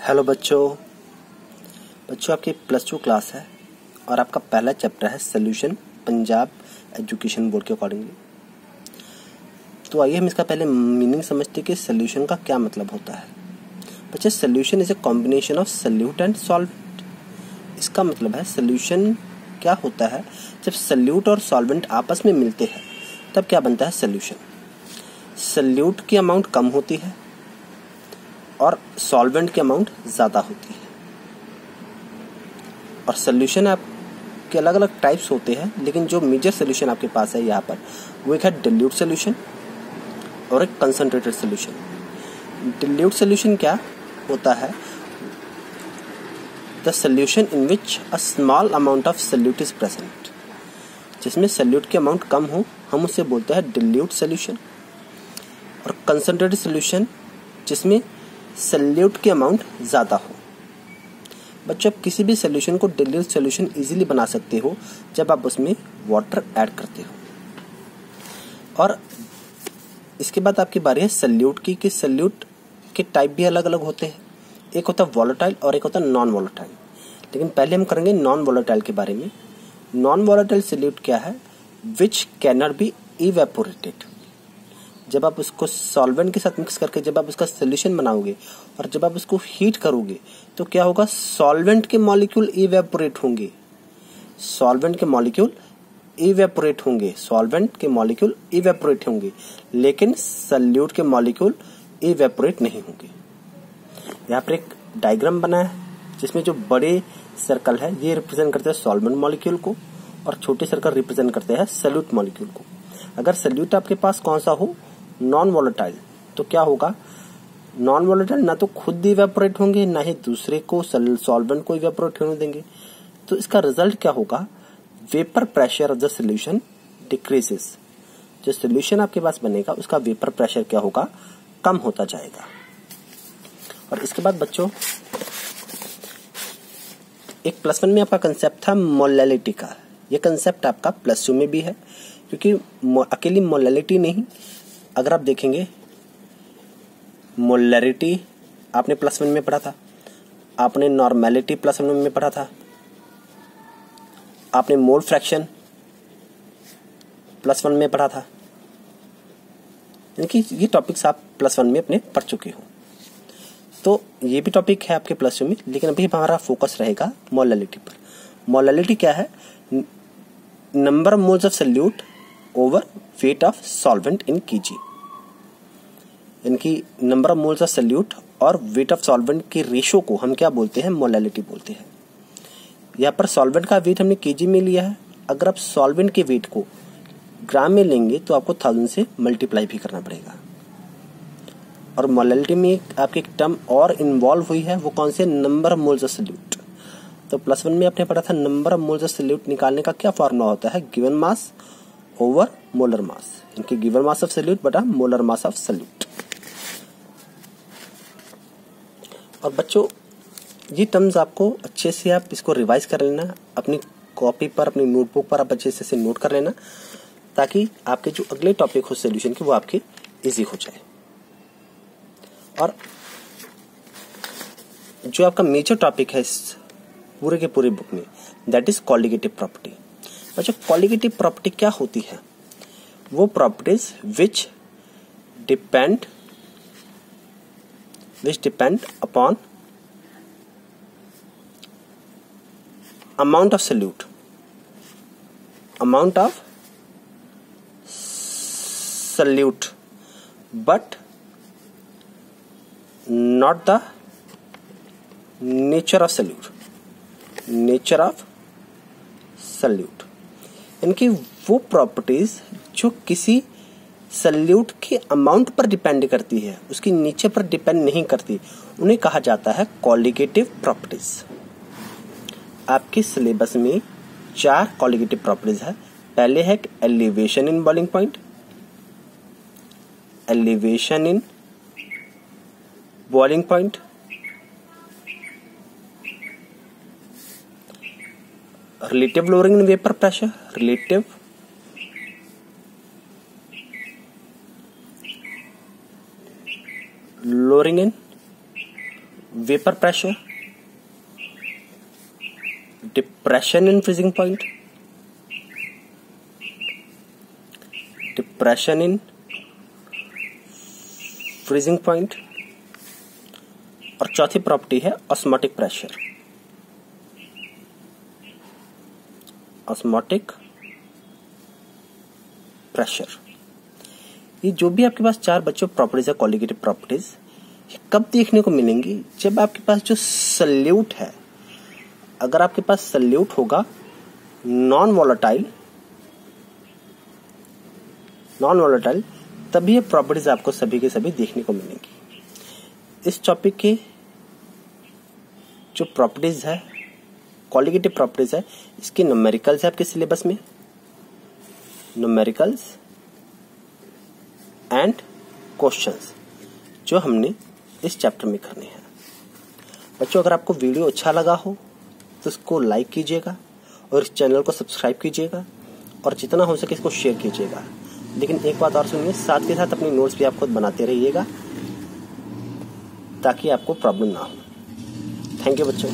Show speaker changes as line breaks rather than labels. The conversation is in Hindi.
हेलो बच्चों आपकी +2 क्लास है और आपका पहला चैप्टर है सोल्यूशन पंजाब एजुकेशन बोर्ड के अकॉर्डिंगली। तो आइए हम इसका पहले मीनिंग समझते हैं कि सोल्यूशन का क्या मतलब होता है। बच्चे, solution is a combination of solute and solvent. इसका मतलब है सोल्यूशन क्या होता है, जब सोल्यूट और सॉल्वेंट आपस में मिलते हैं तब क्या बनता है सोल्यूशन। सोल्यूट की अमाउंट कम होती है और सॉल्वेंट की अमाउंट ज़्यादा होती है। और सोल्यूशन आपके अलग अलग टाइप्स होते हैं, लेकिन जो मेजर सोल्यूशन आपके पास है यहाँ पर वो एक है डिल्यूट सोल्यूशन और एक कंसंट्रेटेड सोल्यूशन। डिल्यूट सोल्यूशन क्या होता है? The solution in which a small amount of solute is present. जिसमें सोल्यूट की अमाउंट कम हो हम उसे बोलते हैं डिल्यूट सोल्यूशन। और कंसंट्रेटेड सोल्यूशन जिसमें सोल्यूट की अमाउंट ज़्यादा हो। बच्चों, आप किसी भी सोल्यूशन को डिल्यूट सोल्यूशन इजीली बना सकते हो जब आप उसमें वाटर ऐड करते हो। और इसके बाद आपकी बारी है सोल्यूट की, कि सोल्यूट के टाइप भी अलग अलग होते हैं। एक होता है वॉलेटाइल और एक होता है नॉन वॉलेटाइल। लेकिन पहले हम करेंगे नॉन वॉलेटाइल के बारे में। नॉन वॉलेटाइल सोल्यूट क्या है? Which can not be evaporated. जब आप उसको सॉल्वेंट के साथ मिक्स करके जब आप उसका सोल्यूशन बनाओगे और जब आप उसको हीट करोगे तो क्या होगा? सॉल्वेंट के मॉलिक्यूल इवेपोरेट होंगे। सॉल्वेंट के मॉलिक्यूल इवेपोरेट होंगे। सॉल्वेंट के मॉलिक्यूल इवेपोरेट होंगे, लेकिन सोल्यूट के मॉलिक्यूल इवेपोरेट नहीं होंगे। यहाँ पर एक डायग्राम बना है जिसमें जो बड़े सर्कल है ये रिप्रेजेंट करते हैं सॉल्वेंट मॉलिक्यूल को और छोटे सर्कल रिप्रेजेंट करते हैं सोल्यूट मॉलिक्यूल को। अगर सोल्यूट आपके पास कौन सा हो? नॉन वॉलेटाइल, तो क्या होगा? नॉन वॉलेटाइल ना तो खुद इवेपोरेट होंगे ना ही दूसरे को सॉल्वेंट को इवेपोरेट होने देंगे। तो इसका रिजल्ट क्या होगा? Vapour pressure of the solution decreases. जो सोल्यूशन आपके पास बनेगा उसका वेपर प्रेशर क्या होगा? कम होता जाएगा। और इसके बाद बच्चों एक +1 में आपका कंसेप्ट था मोलैलिटी का। यह कंसेप्ट आपका +2 में भी है, क्योंकि अकेली मोलैलिटी नहीं, अगर आप देखेंगे मोलैरिटी आपने +1 में पढ़ा था, आपने नॉर्मेलिटी +1 में पढ़ा था, आपने मोल फ्रैक्शन +1 में पढ़ा था। यानी कि ये टॉपिक्स आप +1 में अपने पढ़ चुके हो। तो ये भी टॉपिक है आपके +2 में, लेकिन अभी हमारा फोकस रहेगा मोलैलिटी पर। मोलैलिटी क्या है? Number of moles of solute over weight of solvent in kg. इनकी number of moles of solute और वेट ऑफ सॉल्वेंट के रेशो को हम क्या बोलते हैं? मोलैलिटी बोलते हैं। यहाँ पर सॉल्वेंट का वेट हमने केजी में लिया है। अगर आप सॉल्वेंट के वेट को ग्राम में लेंगे तो आपको 1000 से मल्टीप्लाई भी करना पड़ेगा। और मोलैलिटी में आपकी एक टर्म और इन्वॉल्व हुई है, वो कौन से? Number of moles of solute. तो +1 में आपने पढ़ा था number of moles of solute निकालने का क्या फॉर्मूला होता है? Given mass over molar mass. इनकी गिवन मास ऑफ सोल्यूट बटा मोलर मास ऑफ सोल्यूट। और बच्चों ये टर्म्स आपको अच्छे से आप इसको रिवाइज कर लेना, अपनी कॉपी पर अपनी नोटबुक पर आप अच्छे से नोट कर लेना, ताकि आपके जो अगले टॉपिक हो सोल्यूशन के वो आपके इजी हो जाए। और जो आपका मेजर टॉपिक है इस पूरे के पूरे बुक में, दैट इज कॉलिगेटिव प्रॉपर्टी। बच्चों, कॉलिगेटिव प्रॉपर्टी क्या होती है? वो properties which depend upon amount of solute, but not the nature of solute। इनकी वो प्रॉपर्टीज जो किसी सल्यूट के अमाउंट पर डिपेंड करती है, उसकी नेचर पर डिपेंड नहीं करती, उन्हें कहा जाता है कॉलिगेटिव प्रॉपर्टीज। आपके सिलेबस में 4 कॉलिगेटिव प्रॉपर्टीज है। पहले है elevation in boiling point, relative lowering in vapour pressure, lowering in vapour pressure, depression in freezing point, depression in freezing point, और चौथी प्रॉपर्टी है ऑस्मोटिक प्रेशर। ऑस्मोटिक प्रेशर, ये जो भी आपके पास चार बच्चों प्रॉपर्टीज है, कॉलिगेटिव प्रॉपर्टीज, ये कब देखने को मिलेंगी? जब आपके पास जो सल्यूट है, अगर आपके पास सल्यूट होगा नॉन वॉलेटाइल, तभी ये प्रॉपर्टीज आपको सभी के सभी देखने को मिलेंगी। इस टॉपिक के जो प्रॉपर्टीज है, कॉलिगेटिव प्रॉपर्टीज है, इसके न्यूमेरिकल्स है आपके सिलेबस में, न्यूमेरिकल्स एंड क्वेश्चंस जो हमने इस चैप्टर में करने हैं। बच्चों, अगर आपको वीडियो अच्छा लगा हो तो इसको लाइक कीजिएगा और इस चैनल को सब्सक्राइब कीजिएगा और जितना हो सके इसको शेयर कीजिएगा। लेकिन एक बात और सुनिए, साथ के साथ अपनी नोट्स भी आप खुद बनाते रहिएगा ताकि आपको प्रॉब्लम ना हो। थैंक यू बच्चों।